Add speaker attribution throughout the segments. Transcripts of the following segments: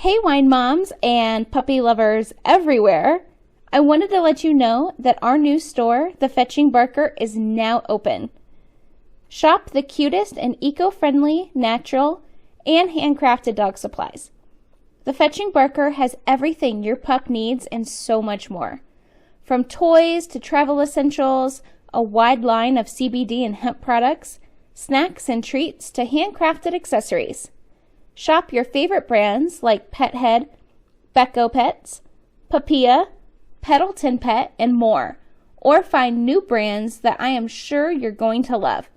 Speaker 1: Hey wine moms and puppy lovers everywhere. I wanted to let you know that our new store, The Fetching Barker, is now open. Shop the cutest and eco-friendly, natural, and handcrafted dog supplies. The Fetching Barker has everything your pup needs and so much more. From toys to travel essentials, a wide line of CBD and hemp products, snacks and treats to handcrafted accessories. Shop your favorite brands like Pet Head, Becco Pets, Papilla, Peddleton Pet, and more, or find new brands that I am sure you're going to love.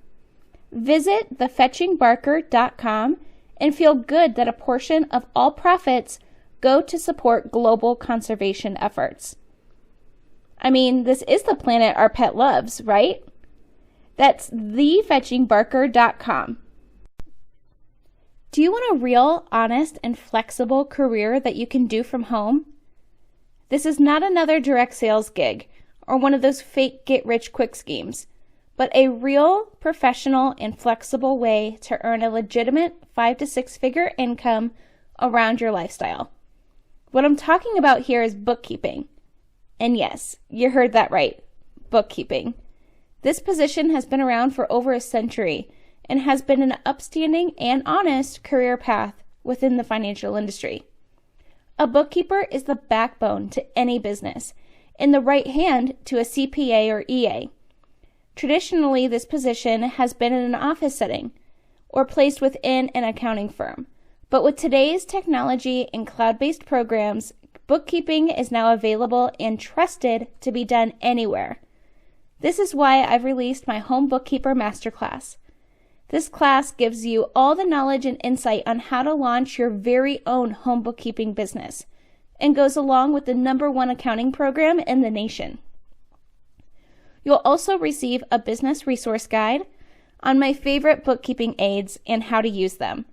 Speaker 1: Visit thefetchingbarker.com and feel good that a portion of all profits go to support global conservation efforts. I mean, this is the planet our pet loves, right? That's thefetchingbarker.com. Do you want a real, honest, and flexible career that you can do from home? This is not another direct sales gig or one of those fake get-rich-quick schemes, but a real, professional, and flexible way to earn a legitimate 5 to 6 figure income around your lifestyle. What I'm talking about here is bookkeeping. And yes, you heard that right, bookkeeping. This position has been around for over a century and has been an upstanding and honest career path within the financial industry. A bookkeeper is the backbone to any business and the right hand to a CPA or EA. Traditionally, this position has been in an office setting or placed within an accounting firm. But with today's technology and cloud-based programs, bookkeeping is now available and trusted to be done anywhere. This is why I've released my Home Bookkeeper Masterclass. This class gives you all the knowledge and insight on how to launch your very own home bookkeeping business and goes along with the #1 accounting program in the nation. You'll also receive a business resource guide on my favorite bookkeeping aids and how to use them,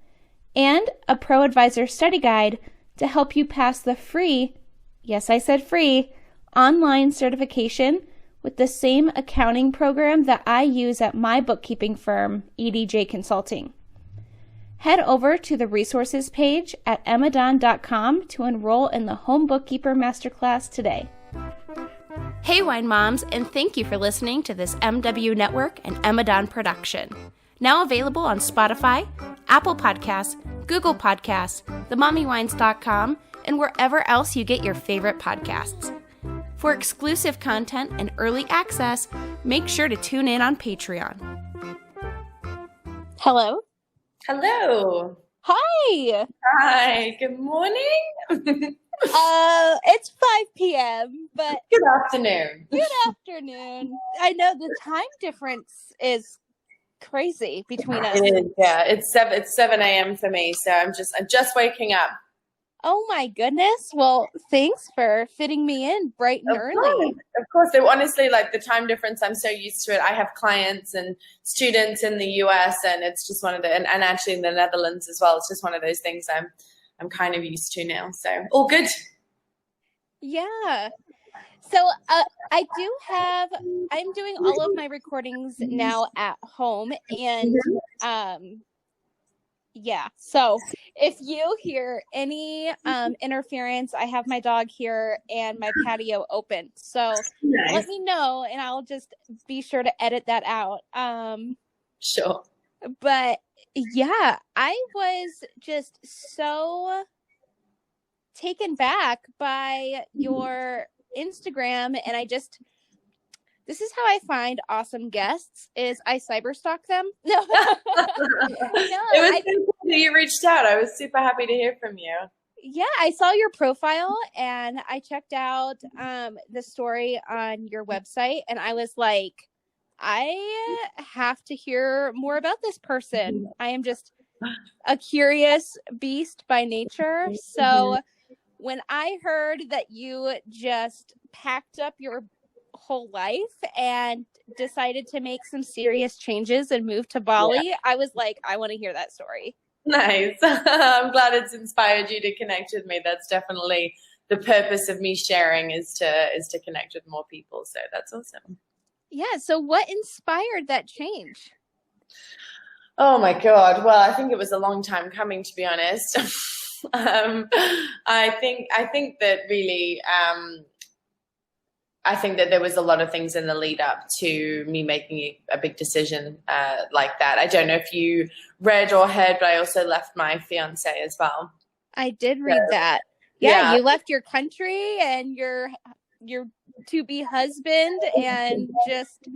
Speaker 1: and a Pro Advisor study guide to help you pass the free, yes, I said free, online certification with the same accounting program that I use at my bookkeeping firm, EDJ Consulting. Head over to the resources page at emmadon.com to enroll in the Home Bookkeeper Masterclass today. Hey wine moms, and thank you for listening to this MW Network and Emmadon production. Now available on Spotify, Apple Podcasts, Google Podcasts, themommywines.com, and wherever else you get your favorite podcasts. For exclusive content and early access, make sure to tune in on Patreon. Hello.
Speaker 2: Hello.
Speaker 1: Hi.
Speaker 2: Hi. Good morning.
Speaker 1: It's 5 p.m., but
Speaker 2: good afternoon.
Speaker 1: Good afternoon. I know the time difference is crazy between us.
Speaker 2: It is, yeah. It's 7 a.m. for me, so I'm just waking up.
Speaker 1: Oh my goodness. Well, thanks for fitting me in bright and early.
Speaker 2: Of course. So honestly, like the time difference, I'm so used to it. I have clients and students in the US, and it's just one of the, and actually in the Netherlands as well. It's just one of those things I'm kind of used to now. So all good.
Speaker 1: Yeah. So I'm doing all of my recordings now at home, and yeah. So if you hear any interference, I have my dog here and my patio open. So
Speaker 2: nice.
Speaker 1: Let me know, and I'll just be sure to edit that out.
Speaker 2: Sure.
Speaker 1: But yeah, I was just so taken back by your Instagram, and this is how I find awesome guests is I cyberstalk them. No.
Speaker 2: It was so cool that you reached out. I was super happy to hear from you.
Speaker 1: Yeah, I saw your profile and I checked out the story on your website, and I was like, I have to hear more about this person. I am just a curious beast by nature. So when I heard that you just packed up your whole life and decided to make some serious changes and move to Bali, I was like, I want to hear that story.
Speaker 2: Nice. I'm glad it's inspired you to connect with me. That's definitely the purpose of me sharing, is to connect with more people. So that's awesome.
Speaker 1: Yeah. So what inspired that change?
Speaker 2: Oh my God. Well, I think it was a long time coming, to be honest. I think that really, I think that there was a lot of things in the lead up to me making a big decision like that. I don't know if you read or heard, but I also left my fiance as well.
Speaker 1: I did read that. Yeah, you left your country and your to-be husband and just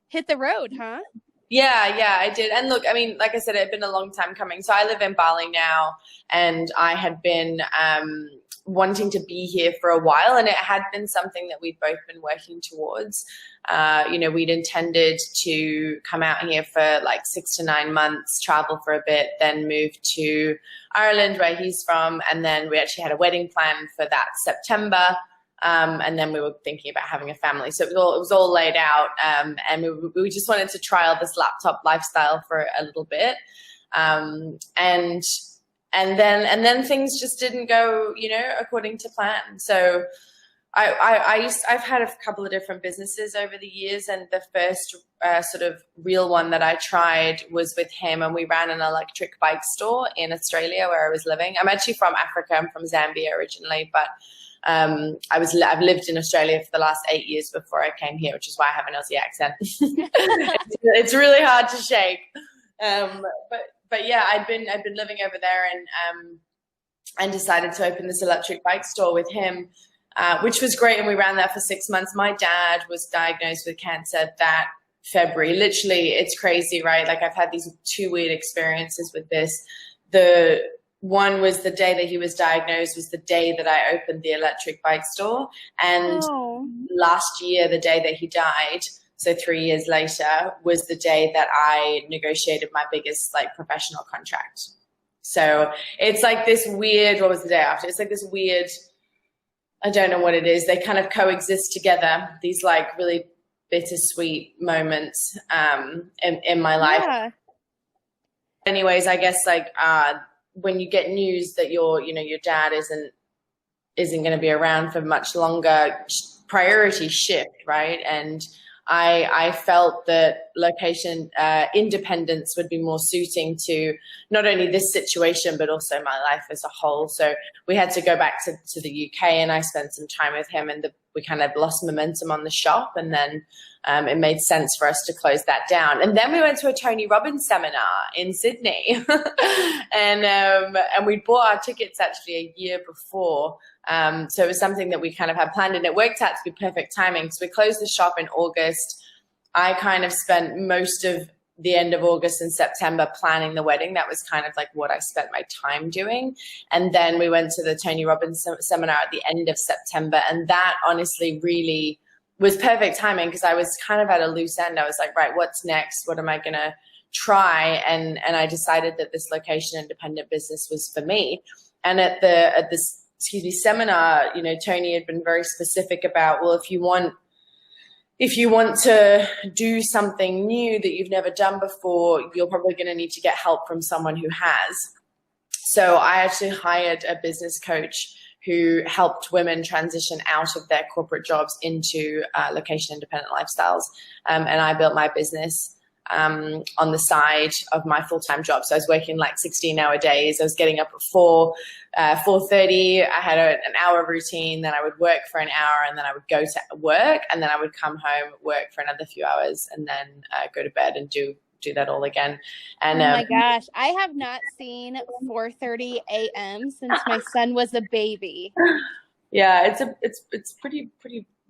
Speaker 1: hit the road, huh?
Speaker 2: Yeah, I did. And look, I mean, like I said, it had been a long time coming. So I live in Bali now, and I had been wanting to be here for a while, and it had been something that we'd both been working towards. We'd intended to come out here for like 6 to 9 months, travel for a bit, then move to Ireland, where he's from, and then we actually had a wedding plan for that September. And then we were thinking about having a family. So it was all laid out. And we just wanted to trial this laptop lifestyle for a little bit. And then things just didn't go, according to plan. So I've had a couple of different businesses over the years, and the first sort of real one that I tried was with him, and we ran an electric bike store in Australia where I was living. I'm actually from Africa. I'm from Zambia originally, but I've lived in Australia for the last 8 years before I came here, which is why I have an Aussie accent. It's really hard to shake. But yeah, I'd been living over there, and decided to open this electric bike store with him, which was great. And we ran that for 6 months. My dad was diagnosed with cancer that February. Literally, it's crazy, right? Like, I've had these 2 weird experiences with this. The one was the day that he was diagnosed was the day that I opened the electric bike store. And last year, the day that he died, so 3 years later, was the day that I negotiated my biggest professional contract. So it's like this weird, what was the day after? It's like this weird, I don't know what it is. They kind of coexist together, these really bittersweet moments in my life. Yeah. Anyways, I guess when you get news that your dad isn't going to be around for much longer, priorities shift, right? And I felt that location independence would be more suiting to not only this situation, but also my life as a whole. So we had to go back to the UK, and I spent some time with him, and we kind of lost momentum on the shop, and then it made sense for us to close that down. And then we went to a Tony Robbins seminar in Sydney, and we bought our tickets actually a year before. So it was something that we kind of had planned, and it worked out to be perfect timing. So we closed the shop in August. I kind of spent most of the end of August and September planning the wedding. That was kind of what I spent my time doing. And then we went to the Tony Robbins seminar at the end of September. And that honestly really was perfect timing, because I was kind of at a loose end. I was like, right, what's next? What am I going to try? And I decided that this location independent business was for me. And at this seminar, Tony had been very specific about, well, if you want to do something new that you've never done before, you're probably going to need to get help from someone who has. So I actually hired a business coach who helped women transition out of their corporate jobs into location independent lifestyles. And I built my business on the side of my full-time job. So I was working 16-hour days. I was getting up at 4:30. I had an hour routine. Then I would work for an hour, and then I would go to work, and then I would come home, work for another few hours, and then go to bed and do that all again. And
Speaker 1: oh my gosh, I have not seen 4:30 a.m. since my son was a baby.
Speaker 2: Yeah, it's pretty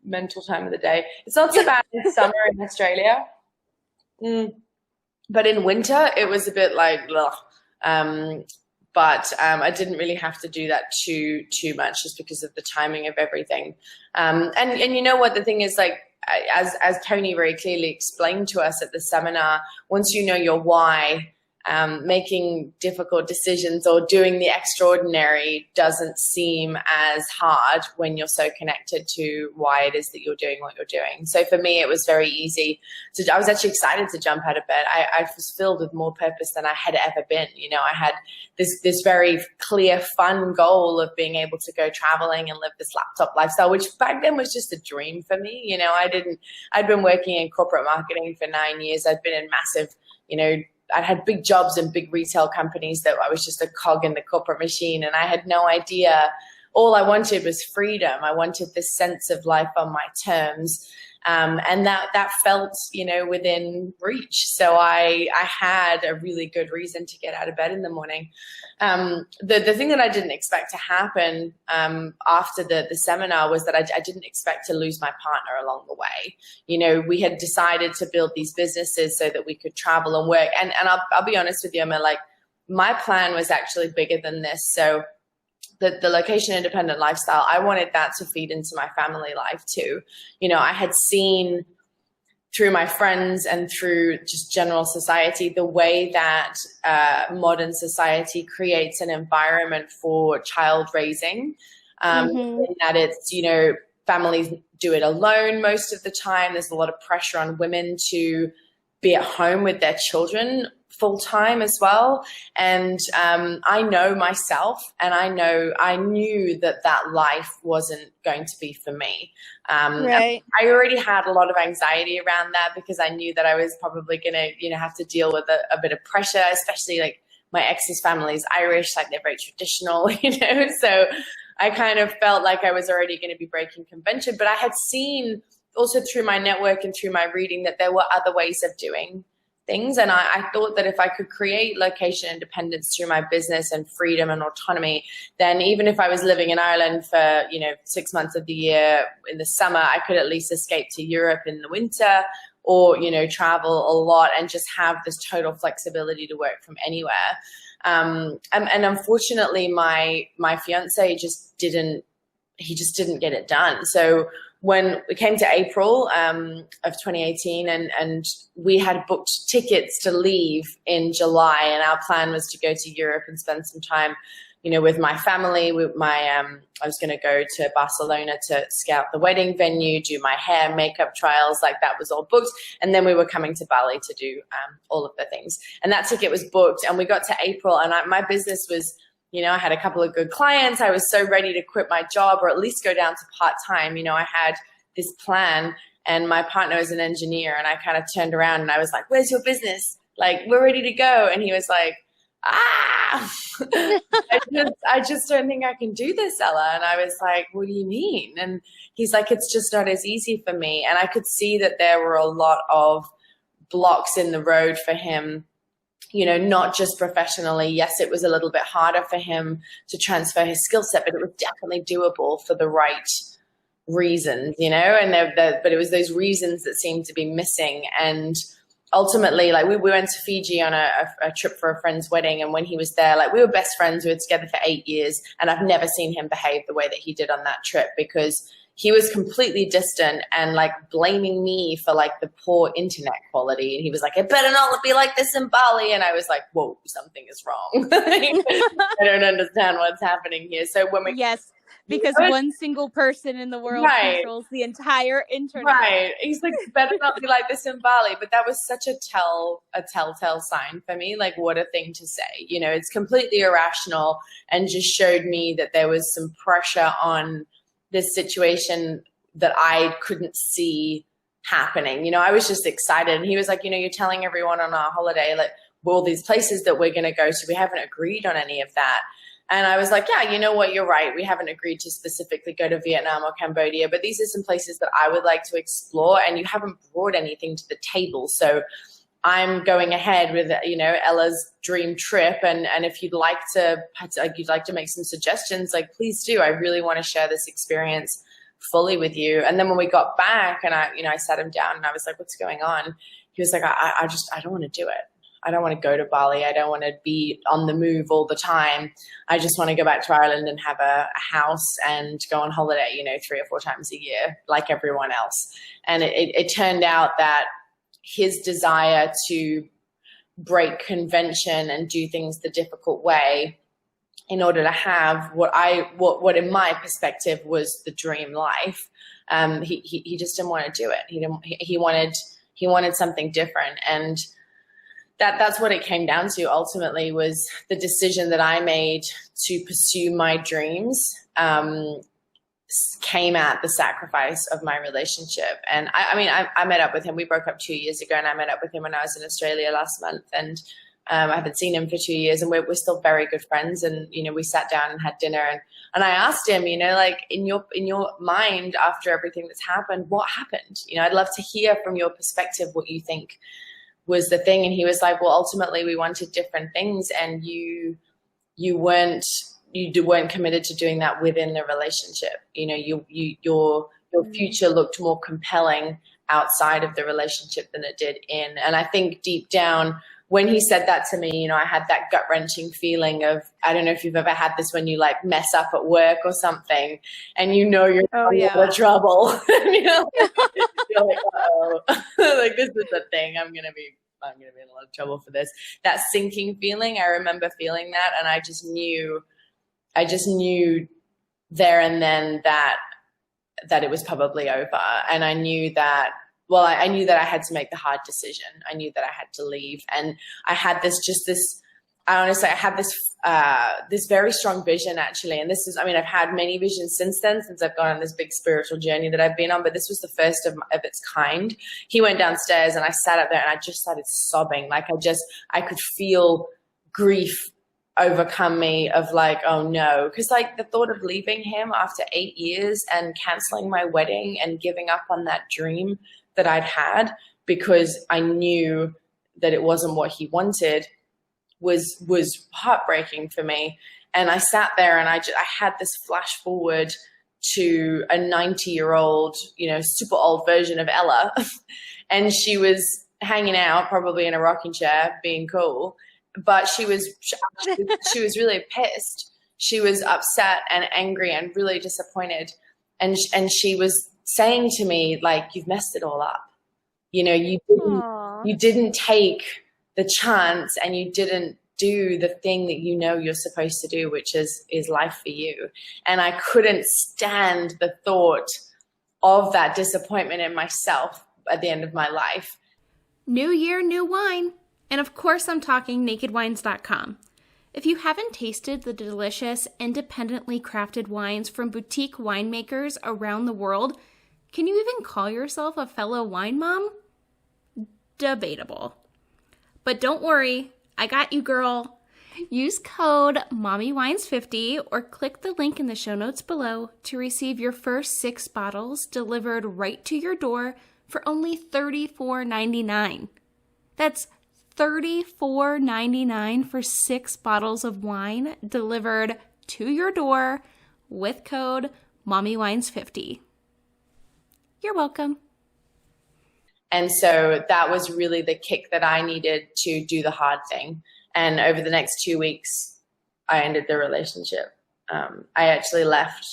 Speaker 2: mental time of the day. It's not so bad in summer in Australia. But in winter, it was a bit but I didn't really have to do that too much, just because of the timing of everything. And you know what the thing is, as Tony very clearly explained to us at the seminar, once you know your why, making difficult decisions or doing the extraordinary doesn't seem as hard when you're so connected to why it is that you're doing what you're doing. So for me, it was very easy I was actually excited to jump out of bed. I was filled with more purpose than I had ever been. I had this very clear, fun goal of being able to go traveling and live this laptop lifestyle, which back then was just a dream for me. I'd been working in corporate marketing for 9 years. I'd been in massive, I had big jobs in big retail companies that I was just a cog in the corporate machine, and I had no idea. All I wanted was freedom. I wanted this sense of life on my terms. And that felt, within reach. So I had a really good reason to get out of bed in the morning. The thing that I didn't expect to happen after the seminar was that I didn't expect to lose my partner along the way. We had decided to build these businesses so that we could travel and work. And I'll be honest with you, Emma, like my plan was actually bigger than this. So the location independent lifestyle, I wanted that to feed into my family life too. I had seen through my friends and through just general society, the way that modern society creates an environment for child raising, in that it's, families do it alone most of the time. There's a lot of pressure on women to be at home with their children full time as well. And I know myself, and I knew that life wasn't going to be for me.
Speaker 1: Right.
Speaker 2: I already had a lot of anxiety around that because I knew that I was probably going to, have to deal with a bit of pressure, especially like my ex's family is Irish, like they're very traditional, so I kind of felt like I was already going to be breaking convention. But I had seen also through my network and through my reading that there were other ways of doing things. And I thought that if I could create location independence through my business and freedom and autonomy, then even if I was living in Ireland for, 6 months of the year in the summer, I could at least escape to Europe in the winter or, travel a lot and just have this total flexibility to work from anywhere. And unfortunately, my fiance just didn't get it done. So when we came to April of 2018 and we had booked tickets to leave in July, and our plan was to go to Europe and spend some time, with my family. I was going to go to Barcelona to scout the wedding venue, do my hair, makeup trials, like that was all booked. And then we were coming to Bali to do all of the things. And that ticket was booked, and we got to April, and my business was, I had a couple of good clients. I was so ready to quit my job or at least go down to part-time. I had this plan, and my partner was an engineer, and I kind of turned around and I was like, "Where's your business? Like, we're ready to go." And he was like, I just don't think I can do this, Ella. And I was like, "What do you mean?" And he's like, "It's just not as easy for me." And I could see that there were a lot of blocks in the road for him, not just professionally. Yes, it was a little bit harder for him to transfer his skill set, but it was definitely doable for the right reasons, but it was those reasons that seemed to be missing. And ultimately, like we went to Fiji on a trip for a friend's wedding. And when he was there, like we were best friends. We were together for 8 years, and I've never seen him behave the way that he did on that trip, because he was completely distant and like blaming me for like the poor internet quality. And he was like, "It better not be like this in Bali." And I was like, "Whoa, something is wrong." I don't understand what's happening here. So when we
Speaker 1: because one single person in the world controls the entire internet.
Speaker 2: Right. He's like, "Better not be like this in Bali." But that was such a telltale sign for me. Like, what a thing to say. It's completely irrational, and just showed me that there was some pressure on this situation that I couldn't see happening. I was just excited. And he was like, "You're telling everyone on our holiday, like, all these places that we're going to go to, we haven't agreed on any of that." And I was like, "Yeah, you know what? You're right. We haven't agreed to specifically go to Vietnam or Cambodia, but these are some places that I would like to explore, and you haven't brought anything to the table. So I'm going ahead with, Ella's dream trip. And if you'd like to make some suggestions, like, please do. I really want to share this experience fully with you." And then when we got back and I sat him down and I was like, "What's going on?" He was like, I don't want to do it. I don't want to go to Bali. I don't want to be on the move all the time. I just want to go back to Ireland and have a house and go on holiday, 3 or 4 times a year like everyone else." And it turned out that his desire to break convention and do things the difficult way in order to have what in my perspective was the dream life, he just didn't want to do it. He wanted something different. And that's what it came down to ultimately, was the decision that I made to pursue my dreams, came at the sacrifice of my relationship. And I met up with him. We broke up 2 years ago, and I met up with him when I was in Australia last month. And I haven't seen him for 2 years, and we're still very good friends. And, we sat down and had dinner, and I asked him, like, in your mind, after everything that's happened, what happened? I'd love to hear from your perspective what you think was the thing. And he was like, well, ultimately we wanted different things, and you weren't committed to doing that within the relationship. Your future looked more compelling outside of the relationship than it did in. And I think deep down, when he said that to me, I had that gut wrenching feeling of, I don't know if you've ever had this when you like mess up at work or something, and you're in a lot of trouble. And you're like, oh, like this is the thing. I'm gonna be in a lot of trouble for this. That sinking feeling, I remember feeling that, and I just knew there and then that it was probably over. And I knew that, I knew that I had to make the hard decision. I knew that I had to leave. And I had this very strong vision, actually. And I've had many visions since then, since I've gone on this big spiritual journey that I've been on, but this was the first of its kind. He went downstairs, and I sat up there, and I just started sobbing. Like I could feel grief overcome me of like, oh no. Because like the thought of leaving him after 8 years and canceling my wedding and giving up on that dream that I'd had because I knew that it wasn't what he wanted was heartbreaking for me. And I sat there, and I had this flash forward to a 90-year-old, super old version of Ella. And she was hanging out, probably in a rocking chair, being cool. But she was really pissed. She was upset and angry and really disappointed. And she was saying to me, like, you've messed it all up. You didn't take the chance, and you didn't do the thing that you're supposed to do, which is life for you. And I couldn't stand the thought of that disappointment in myself at the end of my life.
Speaker 1: New year, new wine. And of course, I'm talking nakedwines.com. If you haven't tasted the delicious, independently crafted wines from boutique winemakers around the world, can you even call yourself a fellow wine mom? Debatable. But don't worry, I got you, girl. Use code MOMMYWINES50 or click the link in the show notes below to receive your first 6 bottles delivered right to your door for only $34.99. That's $34.99 for 6 bottles of wine delivered to your door with code MOMMYWINES50. You're welcome.
Speaker 2: And so that was really the kick that I needed to do the hard thing. And over the next 2 weeks, I ended the relationship. I actually left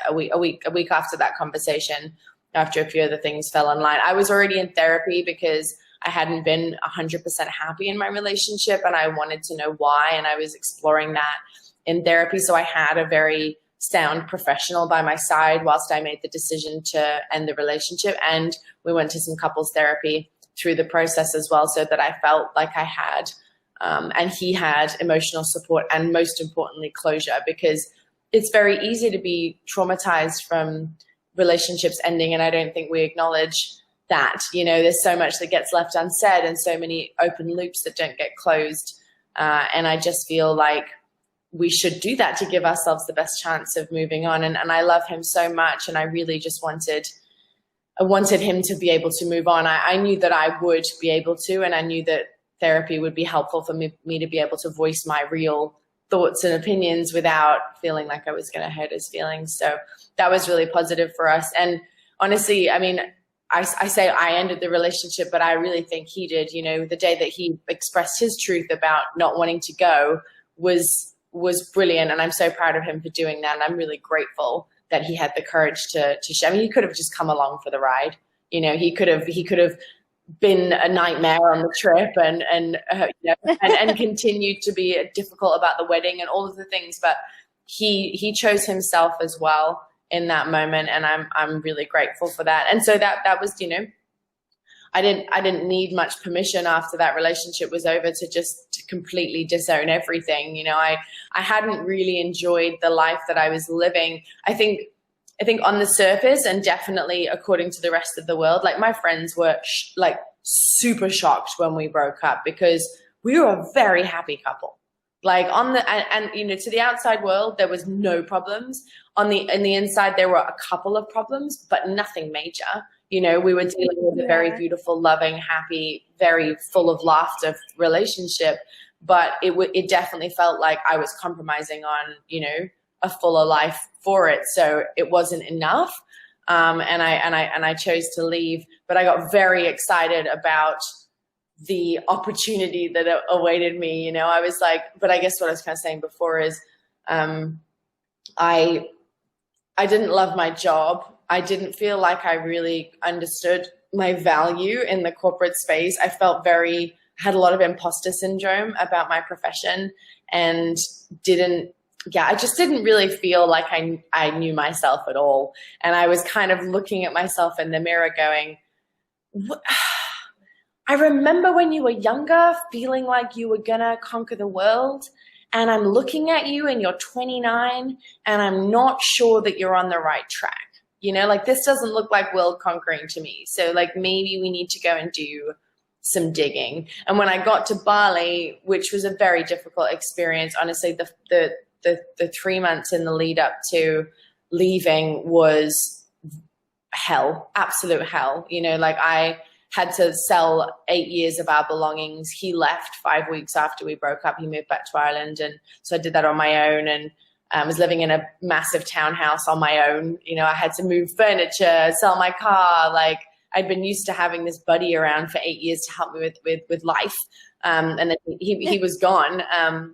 Speaker 2: a week after that conversation, after a few other things fell in line. I was already in therapy because I hadn't been 100% happy in my relationship, and I wanted to know why. And I was exploring that in therapy. So I had a very sound professional by my side whilst I made the decision to end the relationship. And we went to some couples therapy through the process as well, so that I felt like I had, and he had, emotional support, and most importantly, closure, because it's very easy to be traumatized from relationships ending. And I don't think we acknowledge that, there's so much that gets left unsaid and so many open loops that don't get closed. And I just feel like we should do that to give ourselves the best chance of moving on. And I love him so much. And I really just wanted him to be able to move on. I knew that I would be able to, and I knew that therapy would be helpful for me to be able to voice my real thoughts and opinions without feeling like I was going to hurt his feelings. So that was really positive for us. And honestly, I say I ended the relationship, but I really think he did. The day that he expressed his truth about not wanting to go was brilliant. And I'm so proud of him for doing that. And I'm really grateful that he had the courage to share. He could have just come along for the ride. He could have been a nightmare on the trip and continued to be difficult about the wedding and all of the things. But he chose himself as well in that moment. And I'm really grateful for that. And so that was, I didn't need much permission after that relationship was over to completely disown everything. I hadn't really enjoyed the life that I was living. I think I think on the surface, and definitely according to the rest of the world, like my friends were like super shocked when we broke up, because we were a very happy couple. Like on the, and you know, to the outside world, there was no problems. On the inside, there were a couple of problems, but nothing major. You know, we were dealing with a very beautiful, loving, happy, very full of laughter relationship, but it definitely felt like I was compromising on, you know, a fuller life for it. So it wasn't enough. And I chose to leave, but I got very excited about the opportunity that awaited me. You know, I was like, but I guess what I was kind of saying before is, I didn't love my job. I didn't feel like I really understood my value in the corporate space. I felt had a lot of imposter syndrome about my profession, and I just didn't really feel like I knew myself at all. And I was kind of looking at myself in the mirror going, I remember when you were younger feeling like you were gonna conquer the world, and I'm looking at you and you're 29 and I'm not sure that you're on the right track. You know, like this doesn't look like world conquering to me. So like maybe we need to go and do some digging. And when I got to Bali, which was a very difficult experience, honestly, the 3 months in the lead up to leaving was hell, absolute hell. You know, like I had to sell 8 years of our belongings. He left 5 weeks after we broke up. He moved back to Ireland. And so I did that on my own, and was living in a massive townhouse on my own. You know, I had to move furniture, sell my car. Like I'd been used to having this buddy around for 8 years to help me with life. And then he was gone.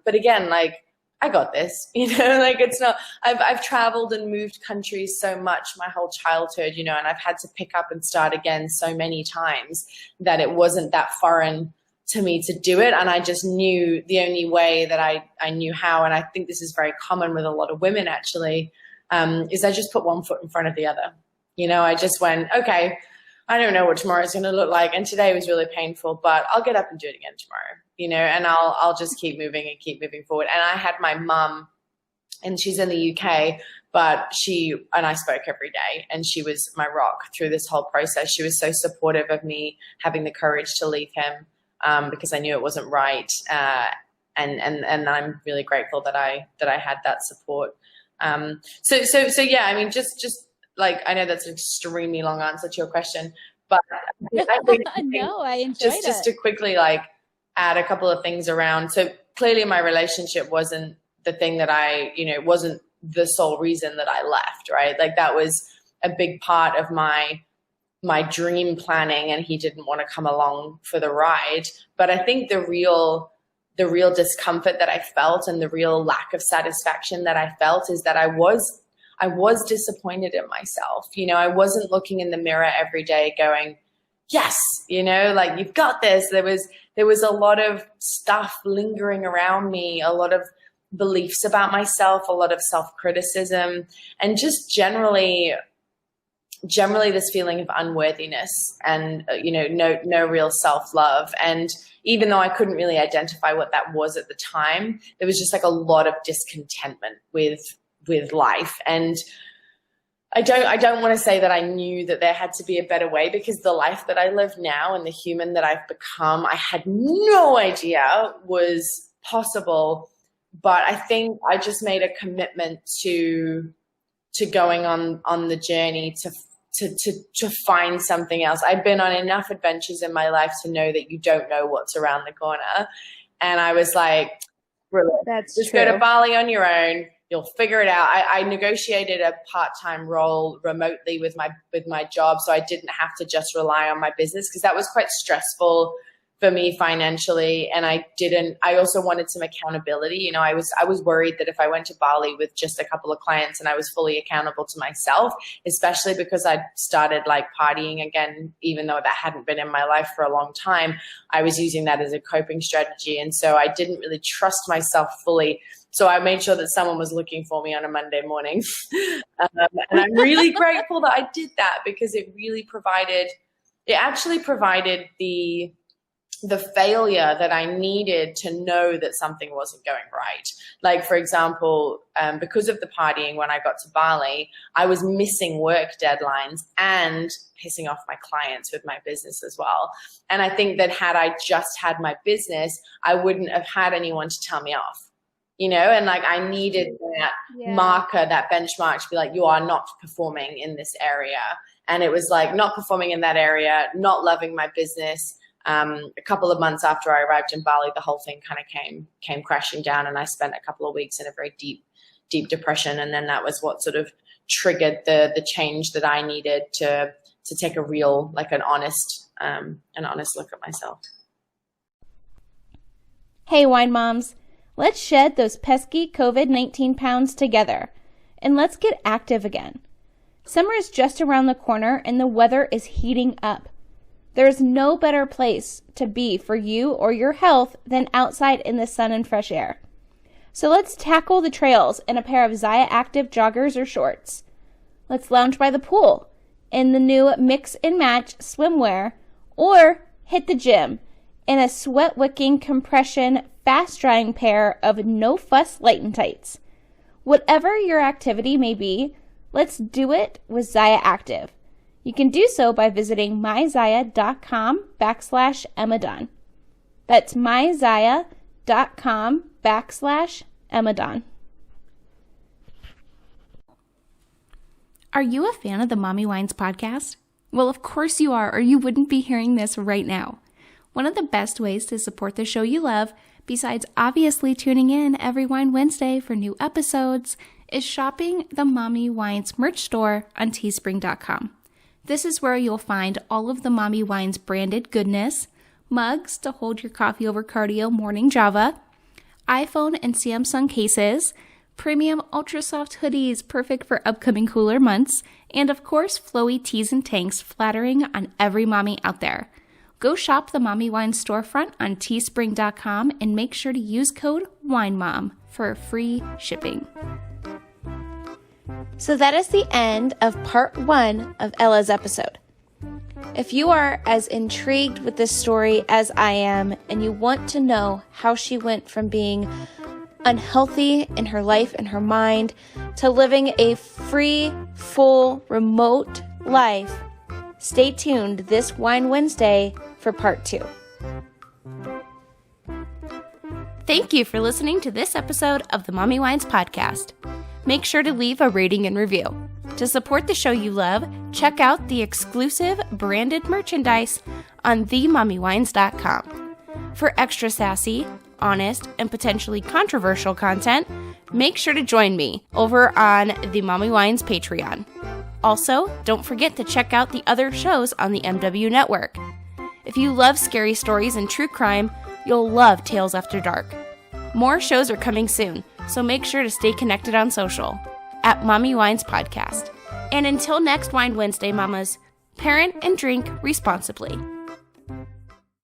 Speaker 2: But again, like I got this, you know, like it's not, I've traveled and moved countries so much my whole childhood, you know, and I've had to pick up and start again so many times that it wasn't that foreign to me to do it. And I just knew the only way that I knew how, and I think this is very common with a lot of women actually, is I just put one foot in front of the other. You know, I just went, okay, I don't know what tomorrow is going to look like. And today was really painful, but I'll get up and do it again tomorrow, you know, and I'll just keep moving and keep moving forward. And I had my mum, and she's in the UK, but she and I spoke every day, and she was my rock through this whole process. She was so supportive of me having the courage to leave him, because I knew it wasn't right. And I'm really grateful that I had that support. So yeah, I mean, just like, I know that's an extremely long answer to your question, but I think
Speaker 1: no, I enjoyed it.
Speaker 2: Just to quickly like add a couple of things around. So clearly my relationship wasn't the thing that wasn't the sole reason that I left, right? Like that was a big part of my dream planning, and he didn't want to come along for the ride. But I think the real discomfort that I felt, and the real lack of satisfaction that I felt, is that I was disappointed in myself. You know, I wasn't looking in the mirror every day going, yes, you know, like you've got this. There was a lot of stuff lingering around me, a lot of beliefs about myself, a lot of self-criticism, and just generally this feeling of unworthiness, and you know, no real self-love. And even though I couldn't really identify what that was at the time, there was just like a lot of discontentment with life. And I don't want to say that I knew that there had to be a better way, because the life that I live now and the human that I've become, I had no idea was possible. But I think I just made a commitment to going on the journey to find something else. I've been on enough adventures in my life to know that you don't know what's around the corner. And I was like, just go to Bali on your own. You'll figure it out. I negotiated a part-time role remotely with my job, so I didn't have to just rely on my business, because that was quite stressful for me financially. And I also wanted some accountability. You know, I was worried that if I went to Bali with just a couple of clients and I was fully accountable to myself, especially because I'd started like partying again, even though that hadn't been in my life for a long time, I was using that as a coping strategy. And so I didn't really trust myself fully. So I made sure that someone was looking for me on a Monday morning. And I'm really grateful that I did that, because it actually provided the the failure that I needed to know that something wasn't going right. Like, for example, because of the partying when I got to Bali, I was missing work deadlines and pissing off my clients with my business as well. And I think that had I just had my business, I wouldn't have had anyone to tell me off. And like I needed that marker, that benchmark to be like, you are not performing in this area. And it was like not performing in that area, not loving my business. A couple of months after I arrived in Bali, the whole thing kind of came crashing down, and I spent a couple of weeks in a very deep depression. And then that was what sort of triggered the change that I needed to take a real, like an honest look at myself.
Speaker 1: Hey, wine moms, let's shed those pesky COVID-19 pounds together, and let's get active again. Summer is just around the corner, and the weather is heating up. There's no better place to be for you or your health than outside in the sun and fresh air. So let's tackle the trails in a pair of Ziya Active joggers or shorts. Let's lounge by the pool in the new mix and match swimwear, or hit the gym in a sweat-wicking compression fast-drying pair of no-fuss light and tights. Whatever your activity may be, let's do it with Ziya Active. You can do so by visiting myziya.com/Emmadon. That's myziya.com/Emmadon. Are you a fan of the Mommy Wines podcast? Well, of course you are, or you wouldn't be hearing this right now. One of the best ways to support the show you love, besides obviously tuning in every Wine Wednesday for new episodes, is shopping the Mommy Wines merch store on teespring.com. This is where you'll find all of the Mommy Wines branded goodness, mugs to hold your coffee over cardio morning Java, iPhone and Samsung cases, premium ultra soft hoodies perfect for upcoming cooler months, and of course flowy tees and tanks flattering on every mommy out there. Go shop the Mommy Wines storefront on teespring.com and make sure to use code WINEMOM for free shipping. So that is the end of part 1 of Ella's episode. If you are as intrigued with this story as I am, and you want to know how she went from being unhealthy in her life and her mind to living a free, full, remote life, stay tuned this Wine Wednesday for part 2. Thank you for listening to this episode of the Mommy Wines podcast. Make sure to leave a rating and review. To support the show you love, check out the exclusive branded merchandise on themommywines.com. For extra sassy, honest, and potentially controversial content, make sure to join me over on the Mommy Wines Patreon. Also, don't forget to check out the other shows on the MW Network. If you love scary stories and true crime, you'll love Tales After Dark. More shows are coming soon, so make sure to stay connected on social at Mommy Wines Podcast. And until next Wine Wednesday, mamas, parent and drink responsibly.